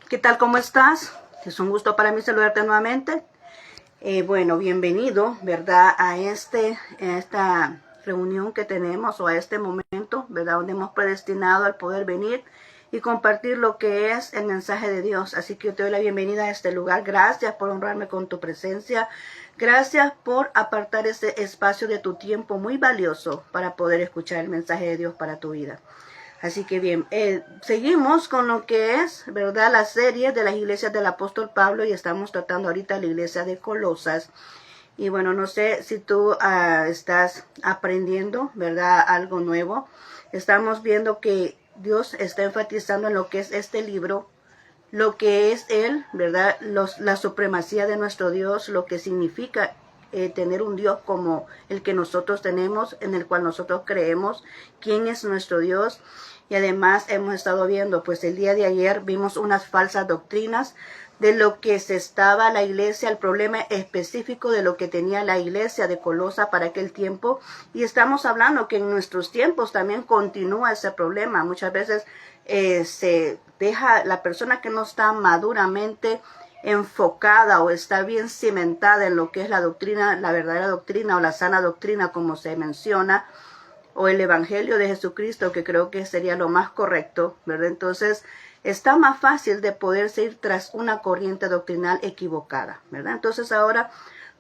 ¿Qué tal? ¿Cómo estás? Es un gusto para mí saludarte nuevamente. Bueno, bienvenido, ¿verdad? A esta reunión que tenemos o a este momento, ¿verdad? Donde hemos predestinado al poder venir y compartir lo que es el mensaje de Dios. Así que yo te doy la bienvenida a este lugar. Gracias por honrarme con tu presencia. Gracias por apartar ese espacio de tu tiempo muy valioso para poder escuchar el mensaje de Dios para tu vida. Así que bien, seguimos con lo que es, ¿verdad? La serie de las iglesias del apóstol Pablo y estamos tratando ahorita la iglesia de Colosas. Y bueno, no sé si tú estás aprendiendo, ¿verdad? Algo nuevo. Estamos viendo que Dios está enfatizando en lo que es este libro, lo que es Él, ¿verdad? La supremacía de nuestro Dios, lo que significa tener un Dios como el que nosotros tenemos, en el cual nosotros creemos, quién es nuestro Dios. Y además hemos estado viendo, pues el día de ayer vimos unas falsas doctrinas de lo que se estaba la iglesia, el problema específico de lo que tenía la iglesia de Colosa para aquel tiempo. Y estamos hablando que en nuestros tiempos también continúa ese problema. Muchas veces se deja la persona que no está maduramente enfocada o está bien cimentada en lo que es la doctrina, la verdadera doctrina o la sana doctrina como se menciona, o el evangelio de Jesucristo, que creo que sería lo más correcto, ¿verdad? Entonces está más fácil de poderse ir tras una corriente doctrinal equivocada, ¿verdad? Entonces ahora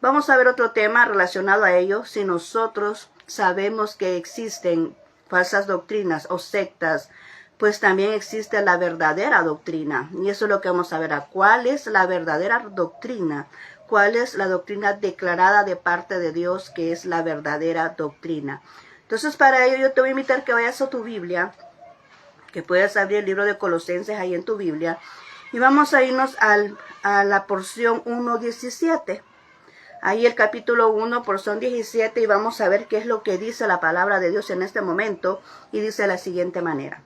vamos a ver otro tema relacionado a ello. Si nosotros sabemos que existen falsas doctrinas o sectas, pues también existe la verdadera doctrina. Y eso es lo que vamos a ver. ¿Cuál es la verdadera doctrina? ¿Cuál es la doctrina declarada de parte de Dios que es la verdadera doctrina? Entonces, para ello yo te voy a invitar que vayas a tu Biblia, que puedas abrir el libro de Colosenses ahí en tu Biblia. Y vamos a irnos a la porción 1:17. Ahí el capítulo 1, porción 17, y vamos a ver qué es lo que dice la palabra de Dios en este momento. Y dice de la siguiente manera: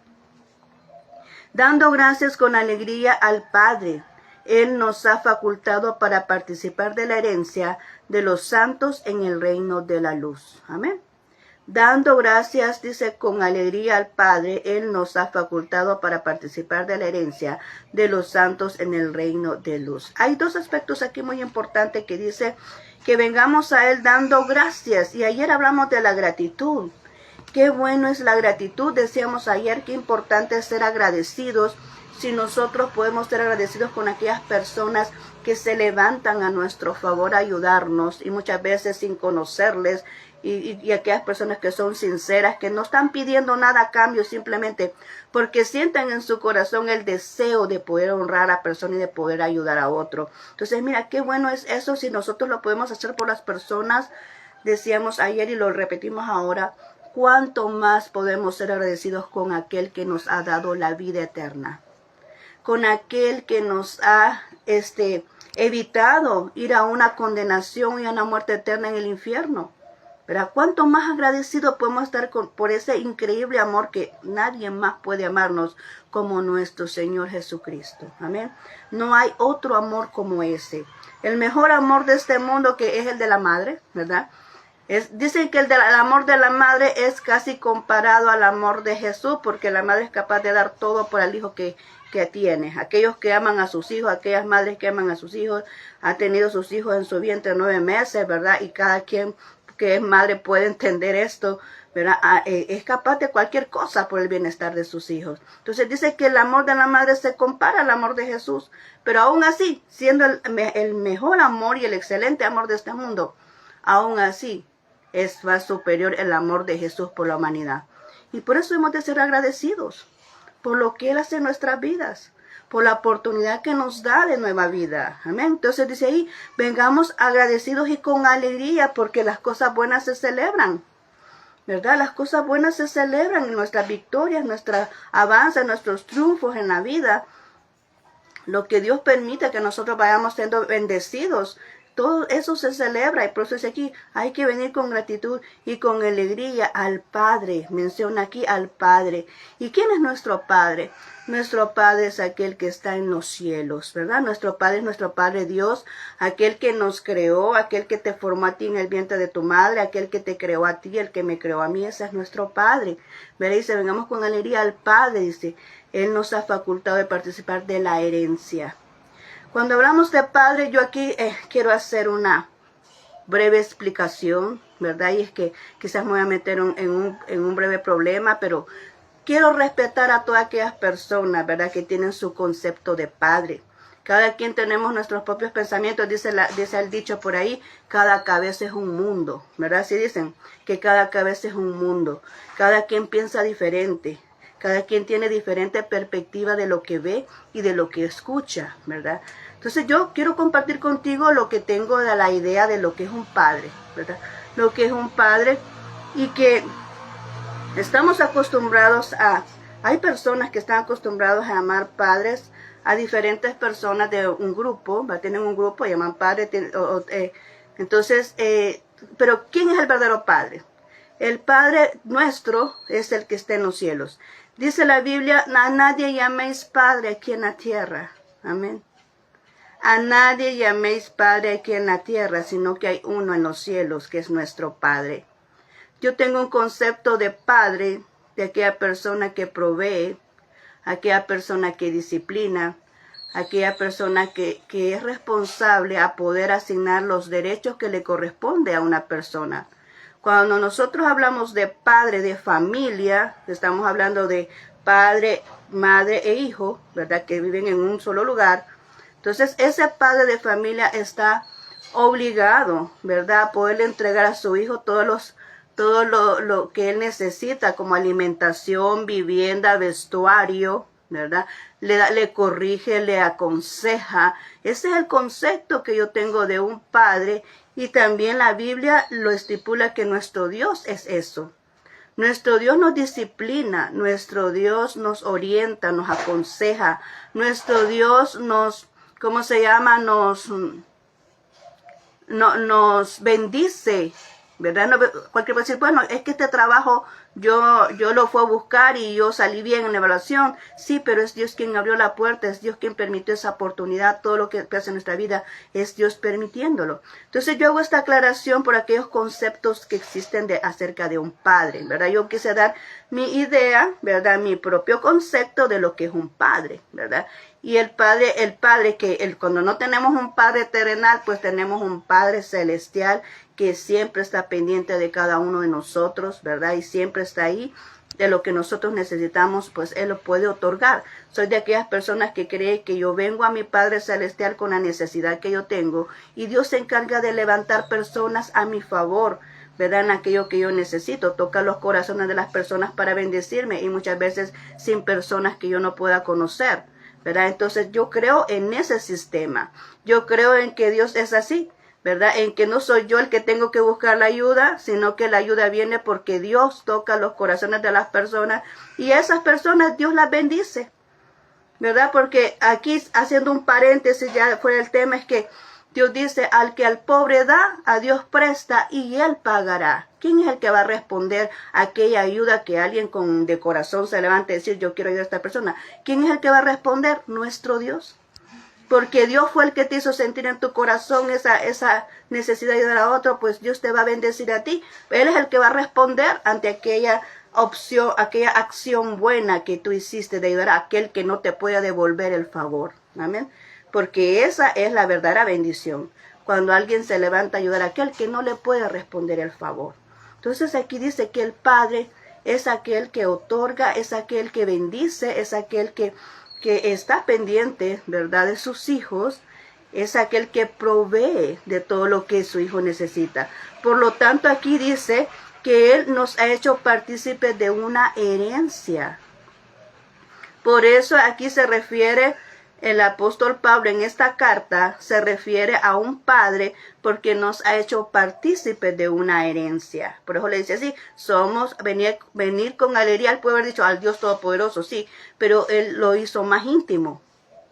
dando gracias con alegría al Padre, Él nos ha facultado para participar de la herencia de los santos en el reino de la luz. Amén. Dando gracias, dice, con alegría al Padre, Él nos ha facultado para participar de la herencia de los santos en el reino de luz. Hay dos aspectos aquí muy importantes que dice que vengamos a Él dando gracias. Y ayer hablamos de la gratitud. Qué bueno es la gratitud. Decíamos ayer que importante es ser agradecidos. Si nosotros podemos ser agradecidos con aquellas personas que se levantan a nuestro favor a ayudarnos y muchas veces sin conocerles, y aquellas personas que son sinceras, que no están pidiendo nada a cambio, simplemente porque sienten en su corazón el deseo de poder honrar a la persona y de poder ayudar a otro. Entonces, mira, qué bueno es eso si nosotros lo podemos hacer por las personas. Decíamos ayer y lo repetimos ahora, cuánto más podemos ser agradecidos con aquel que nos ha dado la vida eterna, con aquel que nos ha evitado ir a una condenación y a una muerte eterna en el infierno. ¿Verdad? ¿Cuánto más agradecidos podemos estar por ese increíble amor que nadie más puede amarnos como nuestro Señor Jesucristo? Amén. No hay otro amor como ese. El mejor amor de este mundo, que es el de la madre, ¿verdad? Dicen que el amor de la madre es casi comparado al amor de Jesús, porque la madre es capaz de dar todo por el hijo que tiene. Aquellos que aman a sus hijos, aquellas madres que aman a sus hijos, ha tenido sus hijos en su vientre 9 meses, ¿verdad? Y cada quien que es madre puede entender esto, ¿verdad? Es capaz de cualquier cosa por el bienestar de sus hijos. Entonces dice que el amor de la madre se compara al amor de Jesús, pero aún así, siendo el mejor amor y el excelente amor de este mundo, aún así es más superior el amor de Jesús por la humanidad. Y por eso hemos de ser agradecidos por lo que Él hace en nuestras vidas, por la oportunidad que nos da de nueva vida. Amén. Entonces dice ahí, vengamos agradecidos y con alegría, porque las cosas buenas se celebran, ¿verdad? Las cosas buenas se celebran, nuestras victorias, nuestra avanza, nuestros triunfos en la vida, lo que Dios permite que nosotros vayamos siendo bendecidos. Todo eso se celebra, y por eso es aquí, hay que venir con gratitud y con alegría al Padre. Menciona aquí al Padre. ¿Y quién es nuestro Padre? Nuestro Padre es aquel que está en los cielos, ¿verdad? Nuestro Padre es nuestro Padre Dios, aquel que nos creó, aquel que te formó a ti en el vientre de tu madre, aquel que te creó a ti, el que me creó a mí, ese es nuestro Padre. ¿Verdad? Dice, vengamos con alegría al Padre, dice, Él nos ha facultado de participar de la herencia. Cuando hablamos de Padre, yo aquí quiero hacer una breve explicación, ¿verdad? Y es que quizás me voy a meter en un breve problema, pero quiero respetar a todas aquellas personas, ¿verdad?, que tienen su concepto de padre. Cada quien tenemos nuestros propios pensamientos, dice el dicho por ahí, cada cabeza es un mundo, ¿verdad? Así dicen, que cada cabeza es un mundo. Cada quien piensa diferente, cada quien tiene diferente perspectiva de lo que ve y de lo que escucha, ¿verdad? Entonces yo quiero compartir contigo lo que tengo de la idea de lo que es un padre, ¿verdad? Lo que es un padre y que estamos acostumbrados a... Hay personas que están acostumbrados a llamar padres a diferentes personas de un grupo, ¿va? Tienen un grupo, llaman padre, entonces, pero ¿quién es el verdadero padre? El Padre nuestro es el que está en los cielos. Dice la Biblia, a nadie llaméis padre aquí en la tierra, amén. A nadie llaméis padre aquí en la tierra, sino que hay uno en los cielos, que es nuestro Padre. Yo tengo un concepto de padre, de aquella persona que provee, aquella persona que disciplina, aquella persona que es responsable a poder asignar los derechos que le corresponde a una persona. Cuando nosotros hablamos de padre, de familia, estamos hablando de padre, madre e hijo, ¿verdad?, que viven en un solo lugar. Entonces, ese padre de familia está obligado, ¿verdad?, a poderle entregar a su hijo todo lo que él necesita, como alimentación, vivienda, vestuario, ¿verdad? Le corrige, le aconseja. Ese es el concepto que yo tengo de un padre, y también la Biblia lo estipula que nuestro Dios es eso. Nuestro Dios nos disciplina, nuestro Dios nos orienta, nos aconseja, nuestro Dios nos, ¿cómo se llama? Nos bendice, ¿verdad? No, cualquier puede decir, bueno, es que este trabajo yo lo fui a buscar y yo salí bien en la evaluación. Sí, pero es Dios quien abrió la puerta, es Dios quien permitió esa oportunidad. Todo lo que pasa en nuestra vida es Dios permitiéndolo. Entonces yo hago esta aclaración por aquellos conceptos que existen acerca de un padre, ¿verdad? Yo quise dar mi idea, ¿verdad? Mi propio concepto de lo que es un padre, ¿verdad? Y el padre que cuando no tenemos un padre terrenal, pues tenemos un padre celestial que siempre está pendiente de cada uno de nosotros, ¿verdad? Y siempre está ahí. De lo que nosotros necesitamos, pues Él lo puede otorgar. Soy de aquellas personas que creen que yo vengo a mi Padre Celestial con la necesidad que yo tengo, y Dios se encarga de levantar personas a mi favor, ¿verdad? En aquello que yo necesito. Toca los corazones de las personas para bendecirme, y muchas veces sin personas que yo no pueda conocer, ¿verdad? Entonces yo creo en ese sistema. Yo creo en que Dios es así, ¿verdad? En que no soy yo el que tengo que buscar la ayuda, sino que la ayuda viene porque Dios toca los corazones de las personas, y a esas personas Dios las bendice, ¿verdad? Porque aquí, haciendo un paréntesis ya fuera el tema, es que Dios dice, al que al pobre da, a Dios presta y Él pagará. ¿Quién es el que va a responder a aquella ayuda que alguien de corazón se levante y decir, yo quiero ayudar a esta persona? ¿Quién es el que va a responder? Nuestro Dios. Porque Dios fue el que te hizo sentir en tu corazón esa necesidad de ayudar a otro, pues Dios te va a bendecir a ti. Él es el que va a responder ante aquella opción, aquella acción buena que tú hiciste de ayudar a aquel que no te pueda devolver el favor. Amén. Porque esa es la verdadera bendición. Cuando alguien se levanta a ayudar a aquel que no le puede responder el favor. Entonces aquí dice que el Padre es aquel que otorga, es aquel que bendice, es aquel que está pendiente, ¿verdad?, de sus hijos, es aquel que provee de todo lo que su hijo necesita. Por lo tanto, aquí dice que Él nos ha hecho partícipes de una herencia. Por eso aquí se refiere el apóstol Pablo en esta carta, se refiere a un padre porque nos ha hecho partícipes de una herencia. Por eso le dice así, venir con alegría. Él puede haber dicho al Dios Todopoderoso, sí, pero Él lo hizo más íntimo,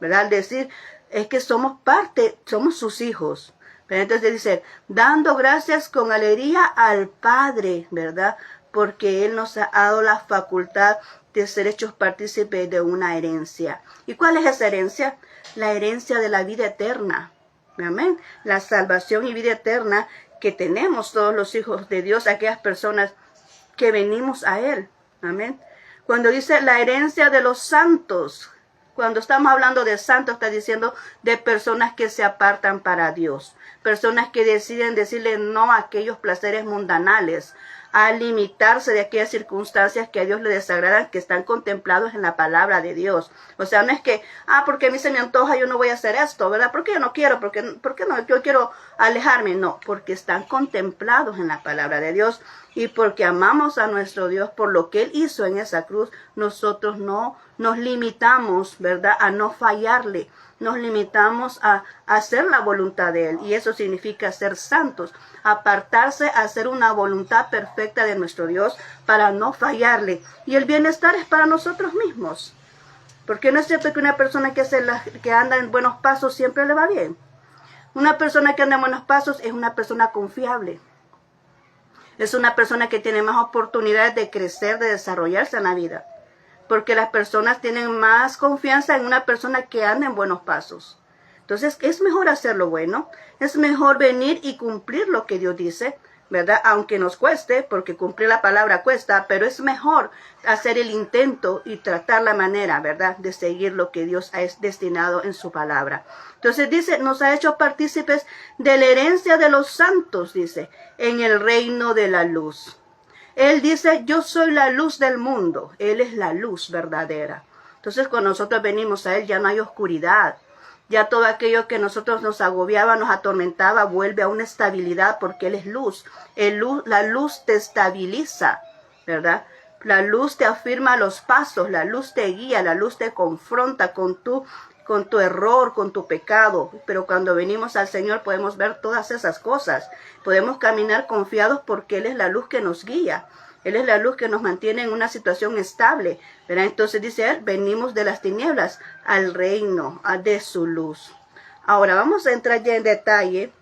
¿verdad? Al decir, es que somos parte, somos sus hijos. Pero entonces dice, dando gracias con alegría al Padre, ¿verdad? Porque Él nos ha dado la facultad de ser hechos partícipes de una herencia. ¿Y cuál es esa herencia? La herencia de la vida eterna. Amén. La salvación y vida eterna que tenemos todos los hijos de Dios, aquellas personas que venimos a Él. Amén. Cuando dice la herencia de los santos, cuando estamos hablando de santos, está diciendo de personas que se apartan para Dios. Personas que deciden decirle no a aquellos placeres mundanales, a limitarse de aquellas circunstancias que a Dios le desagradan, que están contemplados en la palabra de Dios. O sea, no es que, porque a mí se me antoja, yo no voy a hacer esto, ¿verdad? Porque yo no quiero, porque no, yo quiero alejarme. No, porque están contemplados en la palabra de Dios y porque amamos a nuestro Dios por lo que Él hizo en esa cruz. Nosotros no nos limitamos, ¿verdad?, a no fallarle. Nos limitamos a hacer la voluntad de Él, y eso significa ser santos, apartarse a hacer una voluntad perfecta de nuestro Dios para no fallarle. Y el bienestar es para nosotros mismos, porque no es cierto que una persona que anda en buenos pasos siempre le va bien. Una persona que anda en buenos pasos es una persona confiable, es una persona que tiene más oportunidades de crecer, de desarrollarse en la vida. Porque las personas tienen más confianza en una persona que anda en buenos pasos. Entonces, es mejor hacer lo bueno, es mejor venir y cumplir lo que Dios dice, ¿verdad? Aunque nos cueste, porque cumplir la palabra cuesta, pero es mejor hacer el intento y tratar la manera, ¿verdad?, de seguir lo que Dios ha destinado en su palabra. Entonces dice, nos ha hecho partícipes de la herencia de los santos, dice, en el reino de la luz. Él dice, yo soy la luz del mundo. Él es la luz verdadera. Entonces, cuando nosotros venimos a Él, ya no hay oscuridad. Ya todo aquello que nosotros nos agobiaba, nos atormentaba, vuelve a una estabilidad porque Él es luz. La luz te estabiliza, ¿verdad? La luz te afirma los pasos, la luz te guía, la luz te confronta con tu error, con tu pecado. Pero cuando venimos al Señor podemos ver todas esas cosas. Podemos caminar confiados porque Él es la luz que nos guía. Él es la luz que nos mantiene en una situación estable, ¿verdad? Entonces dice Él, venimos de las tinieblas al reino de su luz. Ahora vamos a entrar ya en detalle.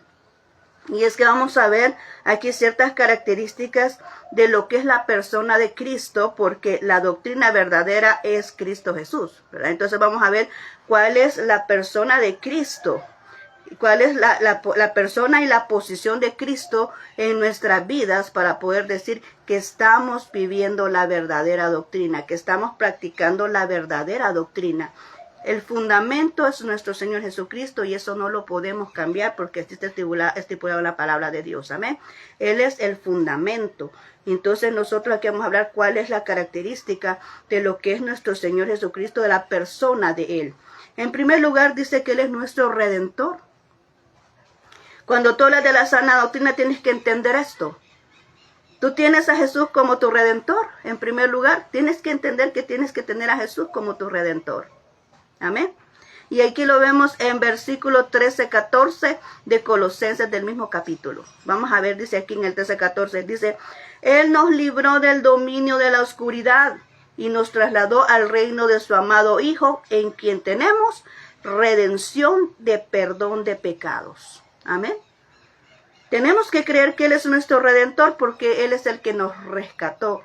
Y es que vamos a ver aquí ciertas características de lo que es la persona de Cristo, porque la doctrina verdadera es Cristo Jesús, ¿verdad? Entonces vamos a ver cuál es la persona de Cristo, cuál es la persona y la posición de Cristo en nuestras vidas para poder decir que estamos viviendo la verdadera doctrina, que estamos practicando la verdadera doctrina. El fundamento es nuestro Señor Jesucristo y eso no lo podemos cambiar porque así está estipulado en la palabra de Dios. Amén. Él es el fundamento. Entonces nosotros aquí vamos a hablar cuál es la característica de lo que es nuestro Señor Jesucristo, de la persona de Él. En primer lugar dice que Él es nuestro Redentor. Cuando tú hablas de la sana doctrina tienes que entender esto. Tú tienes a Jesús como tu Redentor. En primer lugar, tienes que entender que tienes que tener a Jesús como tu Redentor. Amén. Y aquí lo vemos en versículo 13-14 de Colosenses del mismo capítulo. Vamos a ver, dice aquí en el 13-14, dice, Él nos libró del dominio de la oscuridad y nos trasladó al reino de su amado Hijo, en quien tenemos redención de perdón de pecados. Amén. Tenemos que creer que Él es nuestro Redentor porque Él es el que nos rescató.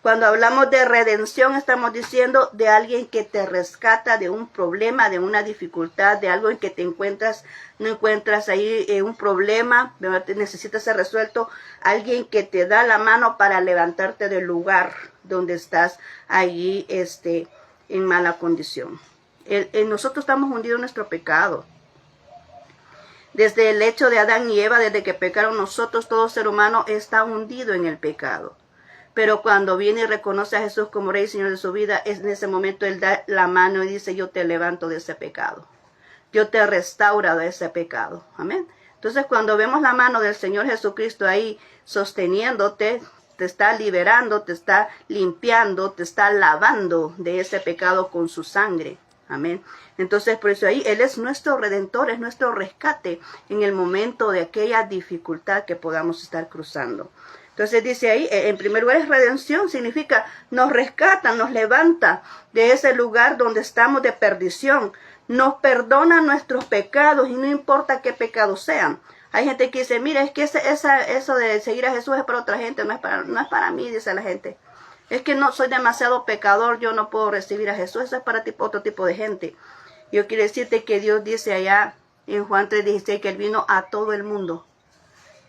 Cuando hablamos de redención, estamos diciendo de alguien que te rescata de un problema, de una dificultad, de algo en que te encuentras, no encuentras ahí un problema, necesitas ser resuelto. Alguien que te da la mano para levantarte del lugar donde estás allí en mala condición. Nosotros estamos hundidos en nuestro pecado. Desde el hecho de Adán y Eva, desde que pecaron nosotros, todo ser humano está hundido en el pecado. Pero cuando viene y reconoce a Jesús como Rey y Señor de su vida, en ese momento Él da la mano y dice, yo te levanto de ese pecado. Yo te restauro de ese pecado. Amén. Entonces cuando vemos la mano del Señor Jesucristo ahí sosteniéndote, te está liberando, te está limpiando, te está lavando de ese pecado con su sangre. Amén. Entonces por eso ahí Él es nuestro Redentor, es nuestro rescate en el momento de aquella dificultad que podamos estar cruzando. Entonces dice ahí, en primer lugar es redención, significa nos rescata, nos levanta de ese lugar donde estamos de perdición, nos perdona nuestros pecados y no importa qué pecados sean. Hay gente que dice, mira, es que eso de seguir a Jesús es para otra gente, no es para mí, dice la gente. Es que no soy demasiado pecador, yo no puedo recibir a Jesús, eso es para otro tipo de gente. Yo quiero decirte que Dios dice allá en Juan 3:16 que Él vino a todo el mundo.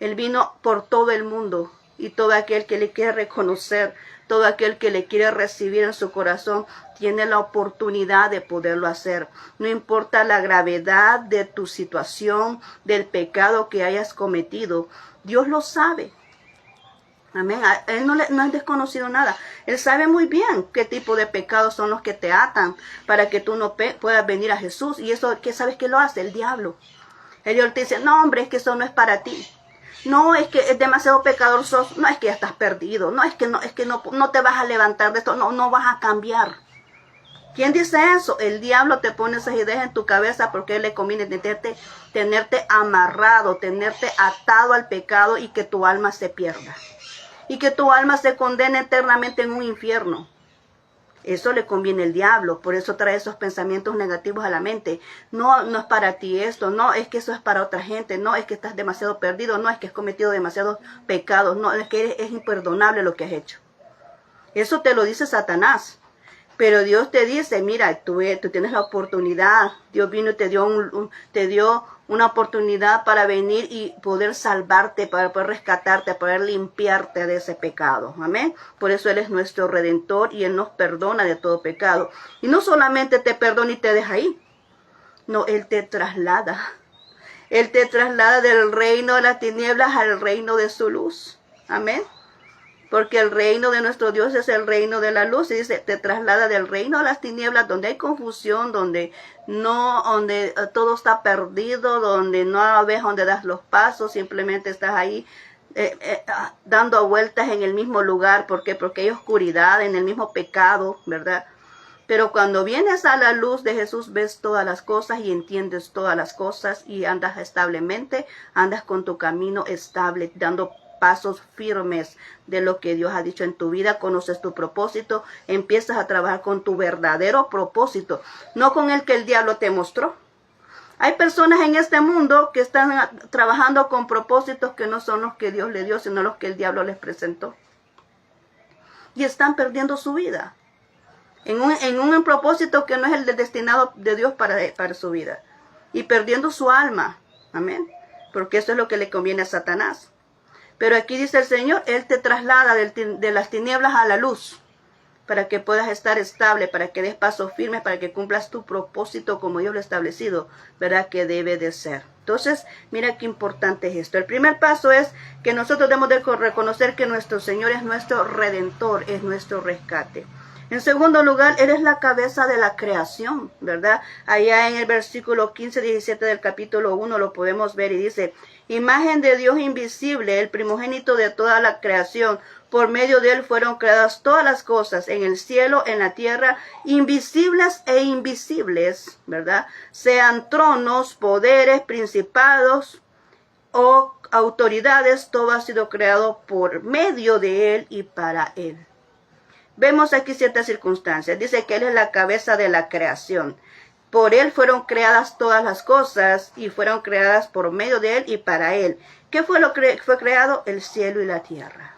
Él vino por todo el mundo. Y todo aquel que le quiere reconocer, todo aquel que le quiere recibir en su corazón, tiene la oportunidad de poderlo hacer. No importa la gravedad de tu situación, del pecado que hayas cometido, Dios lo sabe. Amén. A Él no es desconocido nada. Él sabe muy bien qué tipo de pecados son los que te atan para que tú no puedas venir a Jesús. Y eso, ¿qué sabes que lo hace? El diablo. El diablo te dice, no, hombre, es que eso no es para ti. No, es que es demasiado pecador sos. No, es que ya estás perdido. No, es que no te vas a levantar de esto. No vas a cambiar. ¿Quién dice eso? El diablo te pone esas ideas en tu cabeza porque él le conviene tenerte amarrado, tenerte atado al pecado y que tu alma se pierda. Y que tu alma se condene eternamente en un infierno. Eso le conviene al diablo, por eso trae esos pensamientos negativos a la mente. No es para ti esto, no es que eso es para otra gente, no es que estás demasiado perdido, no es que has cometido demasiados pecados, no es que es imperdonable lo que has hecho. Eso te lo dice Satanás. Pero Dios te dice, mira, tú tienes la oportunidad. Dios vino y te dio una oportunidad para venir y poder salvarte, para poder rescatarte, para poder limpiarte de ese pecado. Amén. Por eso Él es nuestro Redentor y Él nos perdona de todo pecado. Y no solamente te perdona y te deja ahí. No, Él te traslada. Él te traslada del reino de las tinieblas al reino de su luz. Amén. Porque el reino de nuestro Dios es el reino de la luz. Y dice, te traslada del reino a las tinieblas, donde hay confusión, donde todo está perdido, donde no ves dónde das los pasos, simplemente estás ahí dando vueltas en el mismo lugar. ¿Por qué? Porque hay oscuridad, en el mismo pecado, ¿verdad? Pero cuando vienes a la luz de Jesús, ves todas las cosas y entiendes todas las cosas y andas establemente, andas con tu camino estable, dando pasos firmes de lo que Dios ha dicho en tu vida, conoces tu propósito, empiezas a trabajar con tu verdadero propósito, no con el que el diablo te mostró. Hay personas en este mundo que están trabajando con propósitos que no son los que Dios le dio, sino los que el diablo les presentó. Y están perdiendo su vida en un propósito que no es el destinado de Dios para su vida. Y perdiendo su alma. Amén. Porque eso es lo que le conviene a Satanás. Pero aquí dice el Señor, Él te traslada de las tinieblas a la luz, para que puedas estar estable, para que des pasos firmes, para que cumplas tu propósito como Dios lo ha establecido, ¿verdad? Que debe de ser. Entonces, mira qué importante es esto. El primer paso es que nosotros debemos de reconocer que nuestro Señor es nuestro Redentor, es nuestro rescate. En segundo lugar, Él es la cabeza de la creación, ¿verdad? Allá en el versículo 15-17 del capítulo 1 lo podemos ver y dice, imagen de Dios invisible, el primogénito de toda la creación. Por medio de Él fueron creadas todas las cosas, en el cielo, en la tierra, invisibles e invisibles, ¿verdad? Sean tronos, poderes, principados o autoridades, todo ha sido creado por medio de Él y para Él. Vemos aquí ciertas circunstancias. Dice que Él es la cabeza de la creación. Por Él fueron creadas todas las cosas y fueron creadas por medio de Él y para Él. ¿Qué fue lo que fue creado? El cielo y la tierra.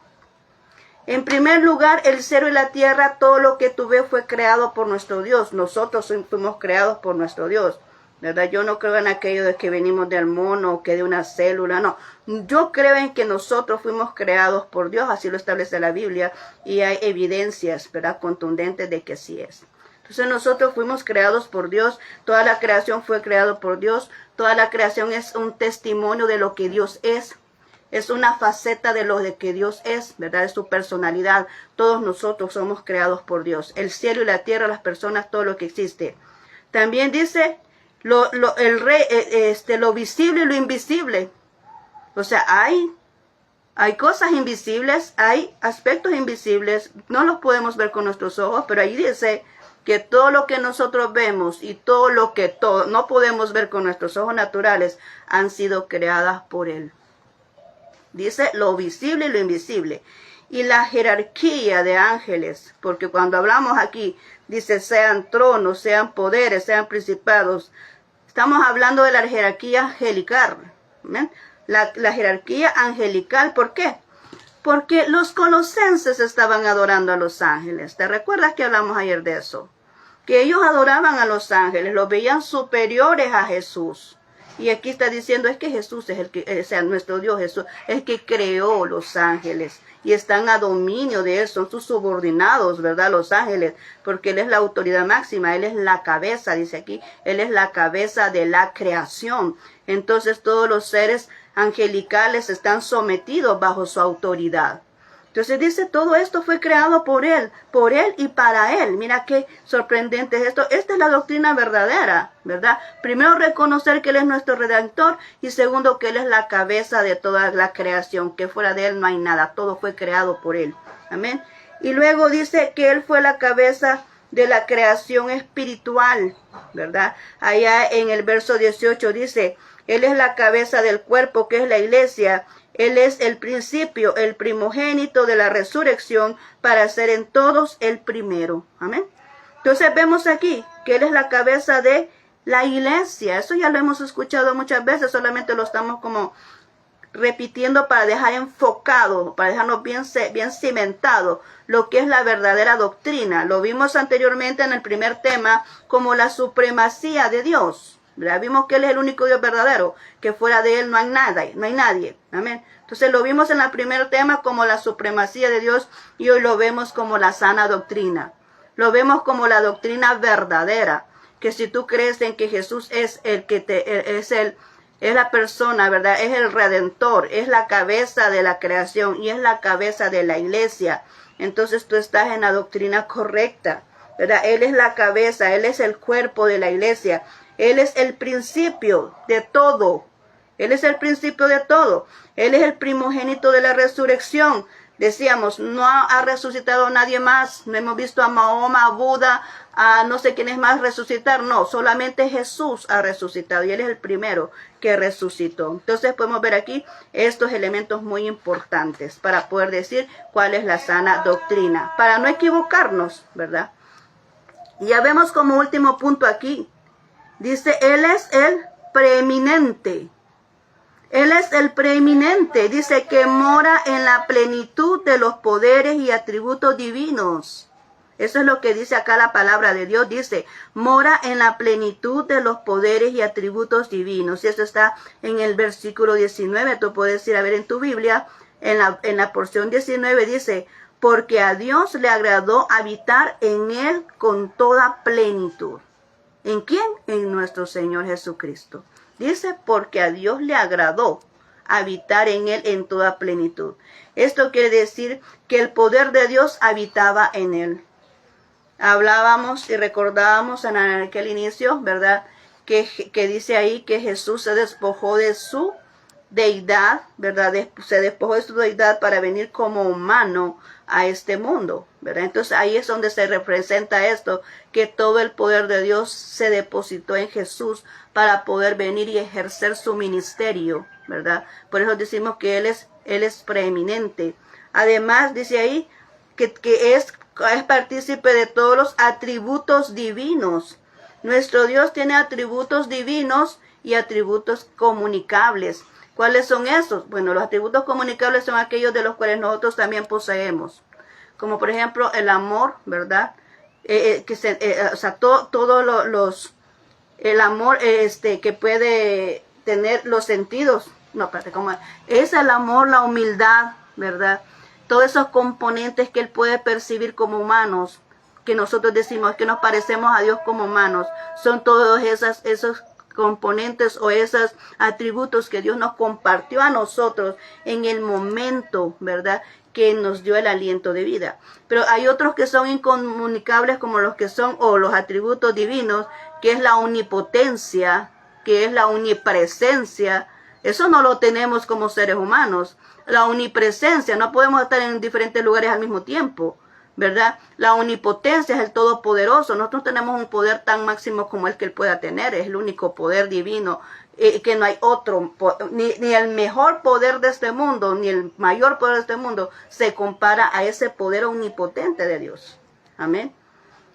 En primer lugar, el cielo y la tierra, todo lo que tú ves fue creado por nuestro Dios. Nosotros fuimos creados por nuestro Dios. ¿Verdad? Yo no creo en aquello de que venimos del mono o que de una célula, no. Yo creo en que nosotros fuimos creados por Dios, así lo establece la Biblia, y hay evidencias, ¿verdad?, contundentes de que así es. Entonces nosotros fuimos creados por Dios, toda la creación fue creada por Dios, toda la creación es un testimonio de lo que Dios es una faceta de lo de que Dios es, ¿verdad?, es su personalidad. Todos nosotros somos creados por Dios, el cielo y la tierra, las personas, todo lo que existe. También dice lo visible y lo invisible. O sea, hay cosas invisibles, hay aspectos invisibles, no los podemos ver con nuestros ojos, pero ahí dice que todo lo que nosotros vemos y todo lo que no podemos ver con nuestros ojos naturales han sido creadas por Él. Dice lo visible y lo invisible. Y la jerarquía de ángeles, porque cuando hablamos aquí, dice sean tronos, sean poderes, sean principados, estamos hablando de la jerarquía angelical. ¿Ven? La jerarquía angelical, ¿por qué? Porque los colosenses estaban adorando a los ángeles. ¿Te recuerdas que hablamos ayer de eso? Que ellos adoraban a los ángeles, los veían superiores a Jesús. Y aquí está diciendo es que Jesús es el que, o sea, nuestro Dios Jesús, es el que creó los ángeles y están a dominio de él, son sus subordinados, ¿verdad? Los ángeles, porque él es la autoridad máxima, él es la cabeza, dice aquí, él es la cabeza de la creación. Entonces todos los seres angelicales están sometidos bajo su autoridad. Entonces dice, todo esto fue creado por él y para él. Mira qué sorprendente es esto. Esta es la doctrina verdadera, ¿verdad? Primero, reconocer que él es nuestro Redentor y segundo, que él es la cabeza de toda la creación, que fuera de él no hay nada, todo fue creado por él. Amén. Y luego dice que él fue la cabeza de la creación espiritual, ¿verdad? Allá en el verso 18 dice, él es la cabeza del cuerpo, que es la iglesia. Él es el principio, el primogénito de la resurrección, para ser en todos el primero. Amén. Entonces vemos aquí que él es la cabeza de la iglesia. Eso ya lo hemos escuchado muchas veces, solamente lo estamos como repitiendo para dejar enfocado, para dejarnos bien cimentado lo que es la verdadera doctrina. Lo vimos anteriormente en el primer tema como la supremacía de Dios. ¿Verdad? Vimos que él es el único Dios verdadero, que fuera de él no hay nada, no hay nadie. Amén. Entonces lo vimos en el primer tema como la supremacía de Dios y hoy lo vemos como la sana doctrina. Lo vemos como la doctrina verdadera, que si tú crees en que Jesús es el que es la persona, ¿verdad? Es el Redentor, es la cabeza de la creación y es la cabeza de la iglesia. Entonces tú estás en la doctrina correcta, ¿verdad? Él es la cabeza, él es el cuerpo de la iglesia. Él es el principio de todo. Él es el principio de todo. Él es el primogénito de la resurrección. Decíamos, no ha resucitado nadie más. No hemos visto a Mahoma, a Buda, a no sé quién es más resucitar. No, solamente Jesús ha resucitado y él es el primero que resucitó. Entonces podemos ver aquí estos elementos muy importantes para poder decir cuál es la sana doctrina. Para no equivocarnos, ¿verdad? Ya vemos como último punto aquí. Dice, él es el preeminente. Él es el preeminente. Dice que mora en la plenitud de los poderes y atributos divinos. Eso es lo que dice acá la palabra de Dios. Dice, mora en la plenitud de los poderes y atributos divinos. Y eso está en el versículo 19. Tú puedes ir a ver en tu Biblia. En la porción 19 dice, porque a Dios le agradó habitar en él con toda plenitud. ¿En quién? En nuestro Señor Jesucristo. Dice, porque a Dios le agradó habitar en él en toda plenitud. Esto quiere decir que el poder de Dios habitaba en él. Hablábamos y recordábamos en aquel inicio, ¿verdad? Que dice ahí que Jesús se despojó de su deidad, ¿verdad? Se despojó de su deidad para venir como humano a este mundo, ¿verdad? Entonces ahí es donde se representa esto, que todo el poder de Dios se depositó en Jesús para poder venir y ejercer su ministerio, ¿verdad? Por eso decimos que Él es preeminente. Además, dice ahí que es partícipe de todos los atributos divinos. Nuestro Dios tiene atributos divinos y atributos comunicables. ¿Cuáles son esos? Bueno, los atributos comunicables son aquellos de los cuales nosotros también poseemos. Como por ejemplo el amor, ¿verdad? O sea, el amor que puede tener los sentidos. No, espérate, ¿cómo es el amor, la humildad, ¿verdad? Todos esos componentes que él puede percibir como humanos, que nosotros decimos que nos parecemos a Dios como humanos, son todos esos componentes o esos atributos que Dios nos compartió a nosotros en el momento, ¿verdad?, que nos dio el aliento de vida. Pero hay otros que son incomunicables, como los que son, o los atributos divinos, que es la omnipotencia, que es la omnipresencia. Eso no lo tenemos como seres humanos. La omnipresencia, no podemos estar en diferentes lugares al mismo tiempo, ¿verdad? La omnipotencia es el todopoderoso. Nosotros tenemos un poder tan máximo como el que él pueda tener. Es el único poder divino, que no hay otro, ni el mejor poder de este mundo, ni el mayor poder de este mundo se compara a ese poder omnipotente de Dios. Amén.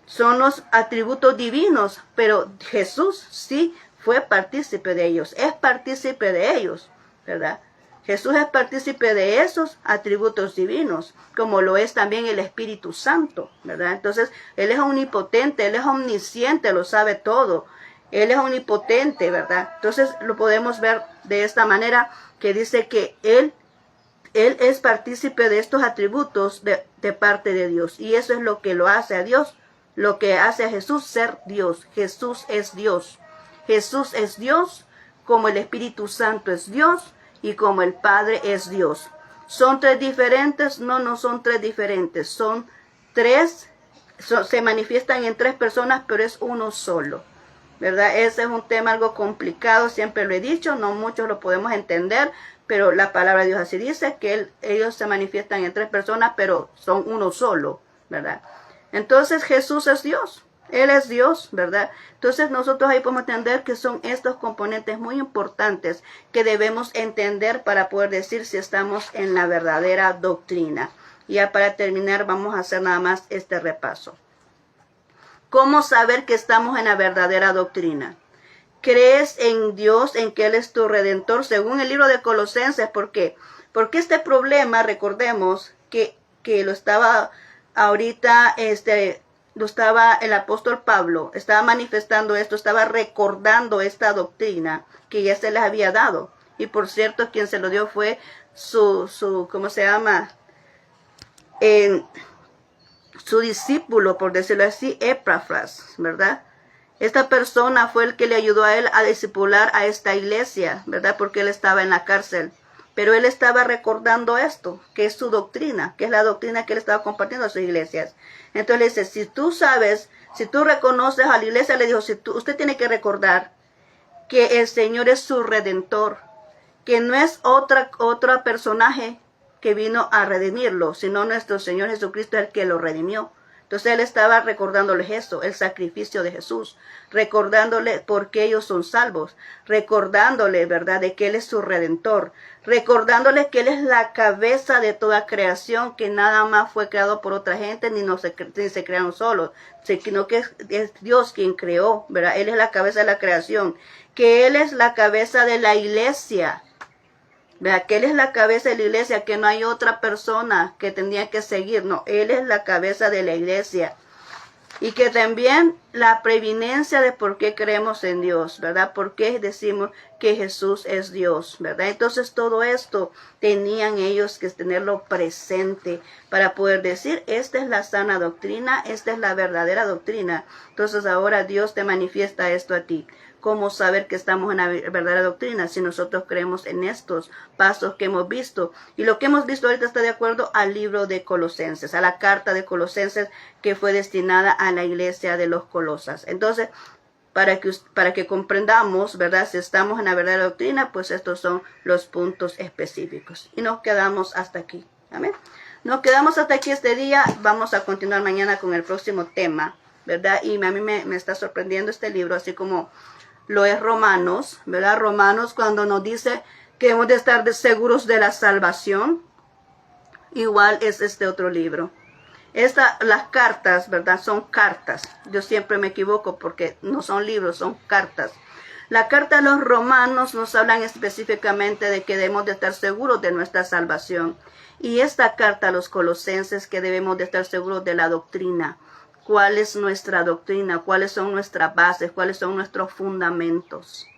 Son los atributos divinos, pero Jesús sí fue partícipe de ellos, es partícipe de ellos, ¿verdad? Jesús es partícipe de esos atributos divinos, como lo es también el Espíritu Santo, ¿verdad? Entonces, Él es omnipotente, Él es omnisciente, lo sabe todo. Él es omnipotente, ¿verdad? Entonces lo podemos ver de esta manera, que dice que Él es partícipe de estos atributos de parte de Dios. Y eso es lo que lo hace a Dios, lo que hace a Jesús ser Dios. Jesús es Dios. Jesús es Dios, como el Espíritu Santo es Dios y como el Padre es Dios. ¿Son tres diferentes? No, no son tres diferentes. Son tres, se manifiestan en tres personas, pero es uno solo, ¿verdad? Ese es un tema algo complicado, siempre lo he dicho, no muchos lo podemos entender, pero la palabra de Dios así dice, que ellos se manifiestan en tres personas, pero son uno solo, ¿verdad? Entonces Jesús es Dios. Él es Dios, ¿verdad? Entonces nosotros ahí podemos entender que son estos componentes muy importantes que debemos entender para poder decir si estamos en la verdadera doctrina. Y ya para terminar vamos a hacer nada más este repaso. ¿Cómo saber que estamos en la verdadera doctrina? ¿Crees en Dios, en que Él es tu Redentor? Según el libro de Colosenses, ¿por qué? Porque este problema, recordemos que lo estaba ahorita, lo estaba el apóstol Pablo, estaba manifestando esto, estaba recordando esta doctrina que ya se les había dado. Y por cierto, quien se lo dio fue ¿cómo se llama? Su discípulo, por decirlo así, Epafras, ¿verdad? Esta persona fue el que le ayudó a él a discipular a esta iglesia, ¿verdad? Porque él estaba en la cárcel. Pero él estaba recordando esto, que es su doctrina, que es la doctrina que él estaba compartiendo a sus iglesias. Entonces le dice, si tú sabes, si tú reconoces a la iglesia, le dijo, usted tiene que recordar que el Señor es su Redentor, que no es otro personaje que vino a redimirlo, sino nuestro Señor Jesucristo es el que lo redimió. Entonces él estaba recordándoles eso, el sacrificio de Jesús, recordándole por qué ellos son salvos, recordándole, ¿verdad?, de que Él es su Redentor, recordándole que Él es la cabeza de toda creación, que nada más fue creado por otra gente, ni se crearon solos, sino que es Dios quien creó, ¿verdad? Él es la cabeza de la creación, que Él es la cabeza de la iglesia, ¿verdad? Que Él es la cabeza de la iglesia, que no hay otra persona que tendría que seguir, no, Él es la cabeza de la iglesia. Y que también la preeminencia de por qué creemos en Dios, ¿verdad? Por qué decimos que Jesús es Dios, ¿verdad? Entonces todo esto tenían ellos que tenerlo presente para poder decir, esta es la sana doctrina, esta es la verdadera doctrina. Entonces ahora Dios te manifiesta esto a ti. ¿Cómo saber que estamos en la verdadera doctrina si nosotros creemos en estos pasos que hemos visto? Y lo que hemos visto ahorita está de acuerdo al libro de Colosenses, a la carta de Colosenses que fue destinada a la iglesia de los Colosas. Entonces, para que comprendamos, ¿verdad?, si estamos en la verdadera doctrina, pues estos son los puntos específicos. Y nos quedamos hasta aquí. Amén. Nos quedamos hasta aquí este día. Vamos a continuar mañana con el próximo tema, ¿verdad? Y a mí me está sorprendiendo este libro, así como lo es Romanos, ¿verdad? Romanos, cuando nos dice que hemos de estar seguros de la salvación, igual es este otro libro. Las cartas, ¿verdad? Son cartas. Yo siempre me equivoco porque no son libros, son cartas. La carta a los romanos nos hablan específicamente de que debemos de estar seguros de nuestra salvación. Y esta carta a los colosenses que debemos de estar seguros de la doctrina. ¿Cuál es nuestra doctrina? ¿Cuáles son nuestras bases? ¿Cuáles son nuestros fundamentos?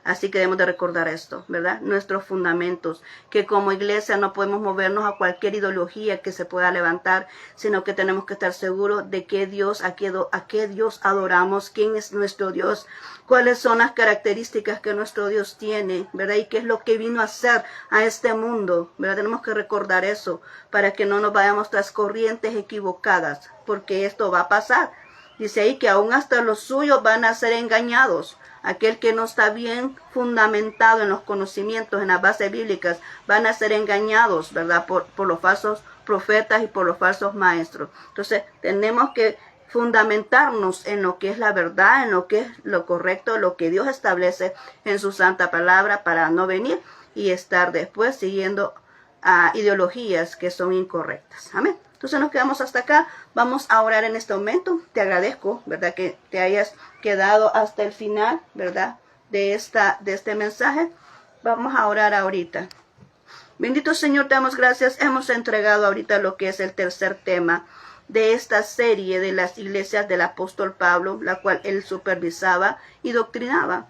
Así que debemos de recordar esto, ¿verdad? Nuestros fundamentos, que como iglesia no podemos movernos a cualquier ideología que se pueda levantar, sino que tenemos que estar seguros de qué Dios, a qué Dios adoramos, quién es nuestro Dios, cuáles son las características que nuestro Dios tiene, ¿verdad? Y qué es lo que vino a hacer a este mundo, ¿verdad? Tenemos que recordar eso para que no nos vayamos tras corrientes equivocadas, porque esto va a pasar. Dice ahí que aún hasta los suyos van a ser engañados. Aquel que no está bien fundamentado en los conocimientos, en las bases bíblicas, van a ser engañados, ¿verdad? Por los falsos profetas y por los falsos maestros. Entonces, tenemos que fundamentarnos en lo que es la verdad, en lo que es lo correcto, lo que Dios establece en su santa palabra para no venir y estar después siguiendo ideologías que son incorrectas. Amén. Entonces nos quedamos hasta acá. Vamos a orar en este momento. Te agradezco, ¿verdad?, que te hayas quedado hasta el final, ¿verdad?, de este mensaje. Vamos a orar ahorita. Bendito Señor, te damos gracias. Hemos entregado ahorita lo que es el tercer tema, de esta serie de las iglesias del apóstol Pablo, la cual él supervisaba y doctrinaba.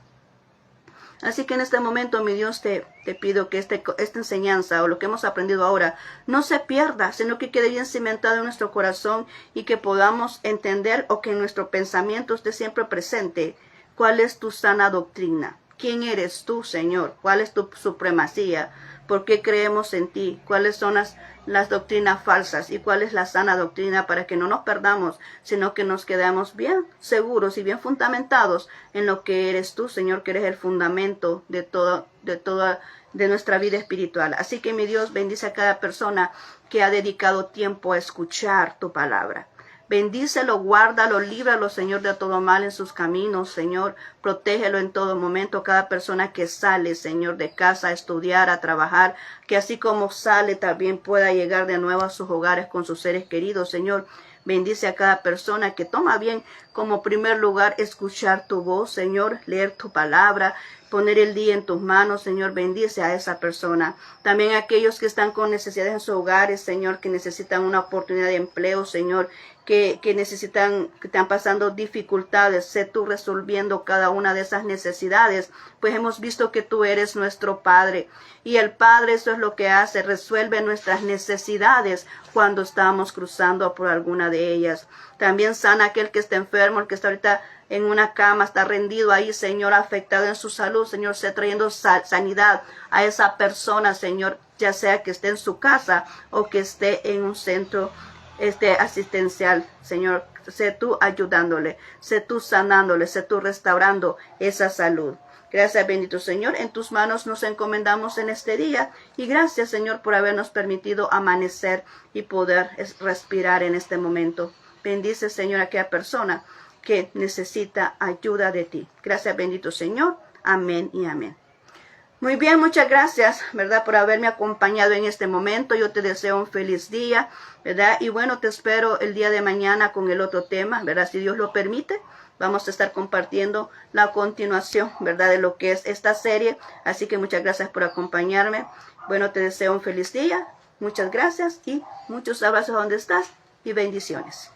Así que en este momento, mi Dios, te pido que esta enseñanza o lo que hemos aprendido ahora no se pierda, sino que quede bien cimentado en nuestro corazón y que podamos entender o que en nuestro pensamiento esté siempre presente cuál es tu sana doctrina. ¿Quién eres tú, Señor? ¿Cuál es tu supremacía? ¿Por qué creemos en ti? ¿Cuáles son las doctrinas falsas? ¿Y cuál es la sana doctrina para que no nos perdamos, sino que nos quedemos bien seguros y bien fundamentados en lo que eres tú, Señor, que eres el fundamento de nuestra vida espiritual? Así que, mi Dios, bendice a cada persona que ha dedicado tiempo a escuchar tu palabra. Bendícelo, guárdalo, líbralo, Señor, de todo mal en sus caminos, Señor. Protégelo en todo momento, cada persona que sale, Señor, de casa a estudiar, a trabajar, que así como sale también pueda llegar de nuevo a sus hogares con sus seres queridos, Señor. Bendice a cada persona que toma bien como primer lugar escuchar tu voz, Señor, leer tu palabra, poner el día en tus manos, Señor. Bendice a esa persona. También a aquellos que están con necesidades en sus hogares, Señor, que necesitan una oportunidad de empleo, Señor, que están pasando dificultades. Sé tú resolviendo cada una de esas necesidades, pues hemos visto que tú eres nuestro Padre. Y el Padre, eso es lo que hace, resuelve nuestras necesidades cuando estamos cruzando por alguna de ellas. También sana aquel que está enfermo, el que está ahorita en una cama, está rendido ahí, Señor, afectado en su salud, Señor, sé trayendo sanidad a esa persona, Señor, ya sea que esté en su casa o que esté en un centro asistencial, Señor. Sé tú ayudándole, sé tú sanándole, sé tú restaurando esa salud. Gracias, bendito Señor. En tus manos nos encomendamos en este día. Y gracias, Señor, por habernos permitido amanecer y poder respirar en este momento. Bendice, Señor, a aquella persona que necesita ayuda de ti. Gracias, bendito Señor. Amén y amén. Muy bien, muchas gracias, ¿verdad?, por haberme acompañado en este momento. Yo te deseo un feliz día, ¿verdad? Y bueno, te espero el día de mañana con el otro tema, ¿verdad? Si Dios lo permite, vamos a estar compartiendo la continuación, ¿verdad?, de lo que es esta serie. Así que muchas gracias por acompañarme. Bueno, te deseo un feliz día. Muchas gracias y muchos abrazos donde estás y bendiciones.